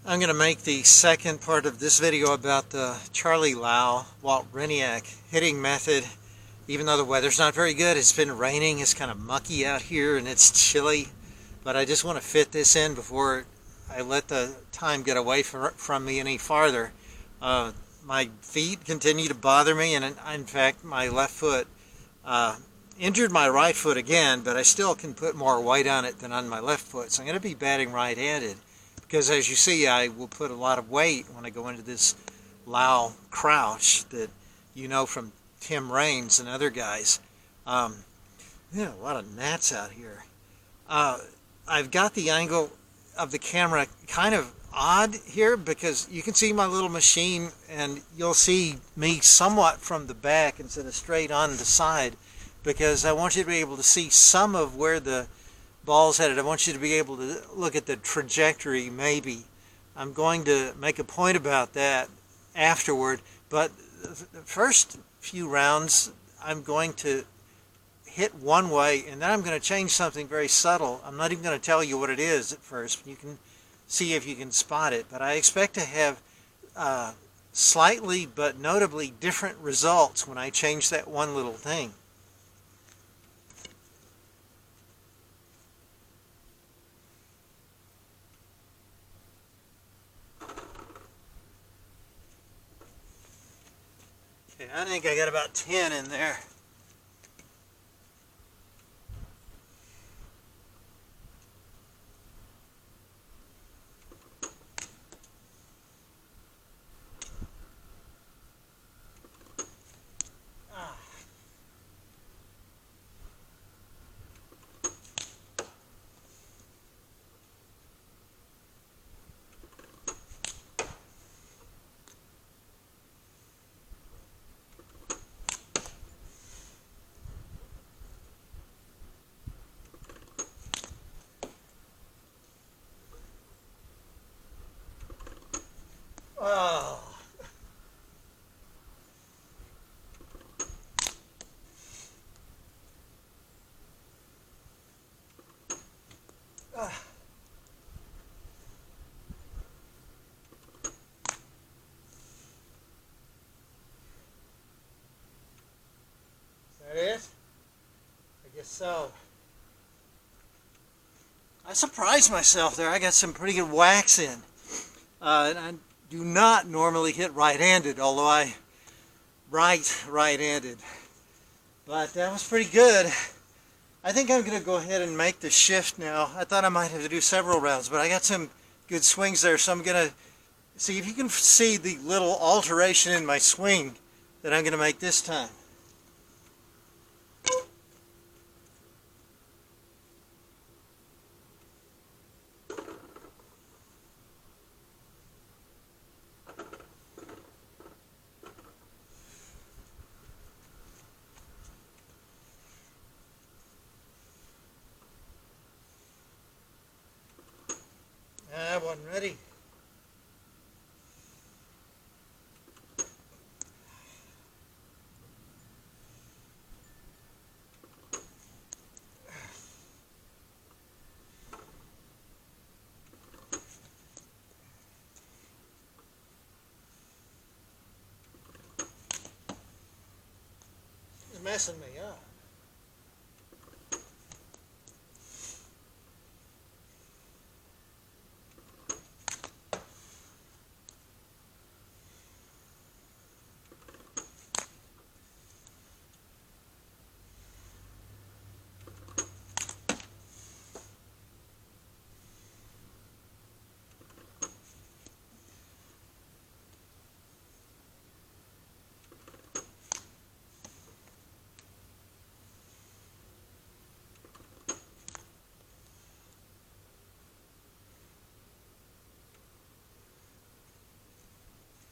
I'm going to make the second part of this video about the Charley Lau Hriniak hitting method. Even though the weather's not very good, it's been raining, it's kind of mucky out here and it's chilly. But I just want to fit this in before I let the time get away from me any farther. My feet continue to bother me, and in fact my left foot injured my right foot again, but I still can put more weight on it than on my left foot. So I'm going to be batting right-handed. Because as you see, I will put a lot of weight when I go into this Lau crouch that you know from Tim Raines and other guys. A lot of gnats out here. I've got the angle of the camera kind of odd here because you can see my little machine and you'll see me somewhat from the back instead of straight on the side, because I want you to be able to see some of where the ball's headed. I want you to be able to look at the trajectory maybe. I'm going to make a point about that afterward, but the first few rounds I'm going to hit one way and then I'm going to change something very subtle. I'm not even going to tell you what it is at first. You can see if you can spot it, but I expect to have slightly but notably different results when I change that one little thing. Okay, I think I got about 10 in there. Oh. Is that it? I guess so. I surprised myself there. I got some pretty good wax in. And I do not normally hit right-handed, although I write right-handed. But that was pretty good. I think I'm going to go ahead and make the shift now. I thought I might have to do several rounds, but I got some good swings there, so I'm going to see if you can see the little alteration in my swing that I'm going to make this time. I wasn't ready. It's messing me up.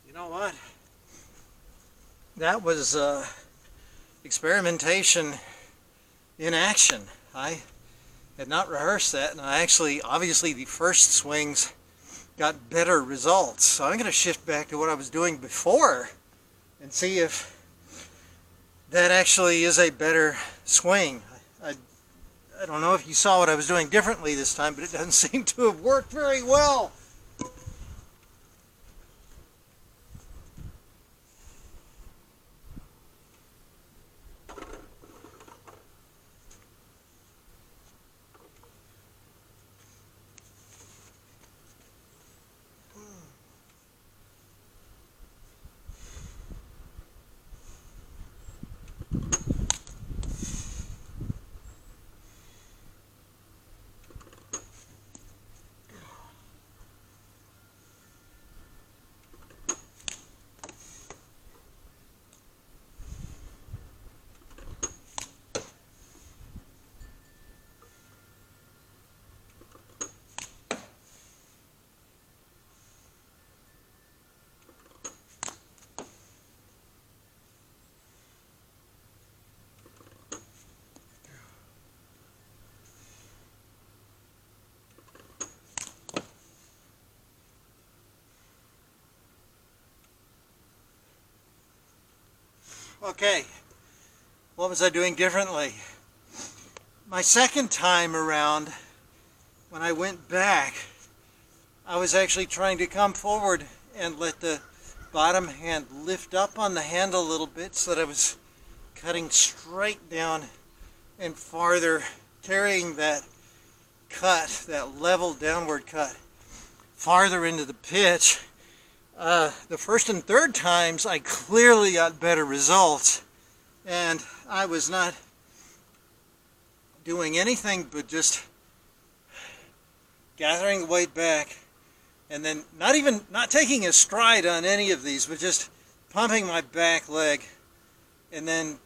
You know what? That was experimentation in action. I had not rehearsed that, and I actually, obviously the first swings got better results. So I'm going to shift back to what I was doing before and see if that actually is a better swing. I don't know if you saw what I was doing differently this time, but it doesn't seem to have worked very well. Okay, what was I doing differently? My second time around, when I went back, I was actually trying to come forward and let the bottom hand lift up on the handle a little bit so that I was cutting straight down and farther, carrying that cut, that level downward cut, farther into the pitch. The first and third times I clearly got better results, and I was not doing anything but just gathering the weight back and then not taking a stride on any of these, but just pumping my back leg. And then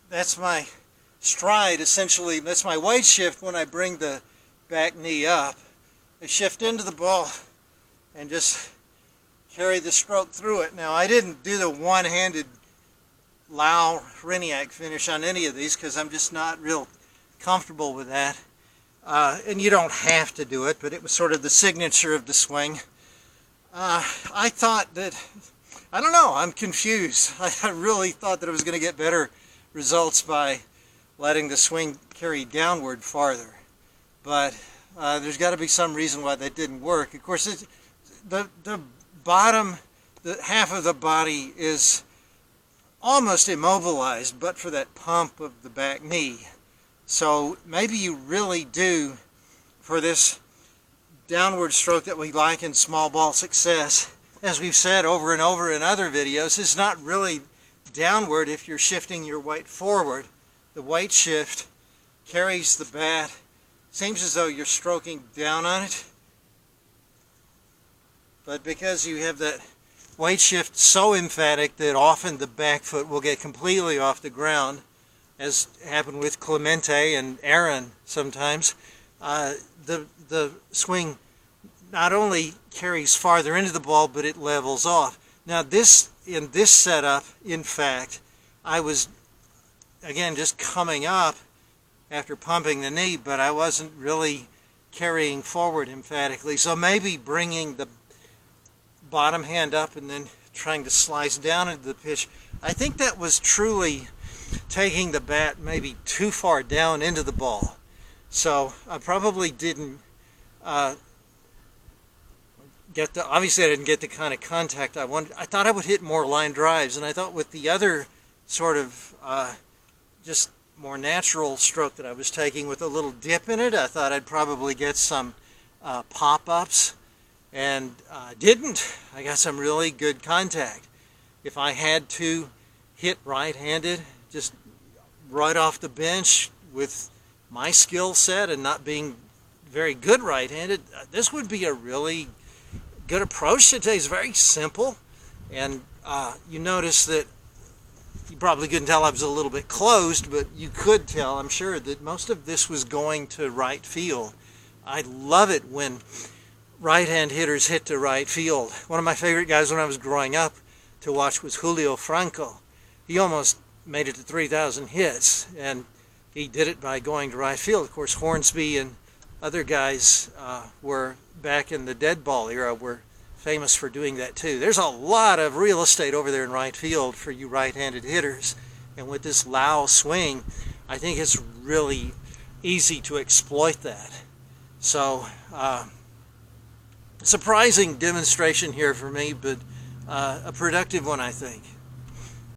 that's my stride, essentially. That's my weight shift when I bring the back knee up. I shift into the ball and just carry the stroke through it. Now, I didn't do the one-handed Lau Hriniak finish on any of these because I'm just not real comfortable with that. And you don't have to do it, but it was sort of the signature of the swing. I thought that, I don't know, I'm confused. I really thought that I was going to get better results by letting the swing carry downward farther. But there's got to be some reason why that didn't work. Of course, the bottom, the half of the body is almost immobilized, but for that pump of the back knee. So maybe you really do, for this downward stroke that we like in small ball success, as we've said over and over in other videos, is not really downward if you're shifting your weight forward. The weight shift carries the bat. Seems as though you're stroking down on it. But because you have that weight shift so emphatic that often the back foot will get completely off the ground, as happened with Clemente and Aaron sometimes, the swing not only carries farther into the ball, but it levels off. Now in this setup, in fact, I was, again, just coming up after pumping the knee, but I wasn't really carrying forward emphatically. So maybe bringing the bottom hand up and then trying to slice down into the pitch, I think that was truly taking the bat maybe too far down into the ball. So I probably didn't obviously I didn't get the kind of contact I wanted. I thought I would hit more line drives, and I thought with the other sort of just more natural stroke that I was taking with a little dip in it, I thought I'd probably get some pop-ups, and didn't. I got some really good contact. If I had to hit right-handed, just right off the bench with my skill set and not being very good right-handed, this would be a really good approach today. It's very simple, and you notice that you probably couldn't tell I was a little bit closed, but you could tell, I'm sure, that most of this was going to right field. I love it when right-hand hitters hit to right field. One of my favorite guys when I was growing up to watch was Julio Franco. He almost made it to 3,000 hits, and he did it by going to right field. Of course, Hornsby and other guys were back in the Deadball Era were famous for doing that too. There's a lot of real estate over there in right field for you right-handed hitters, and with this Lau swing, I think it's really easy to exploit that. So, surprising demonstration here for me, but a productive one, I think.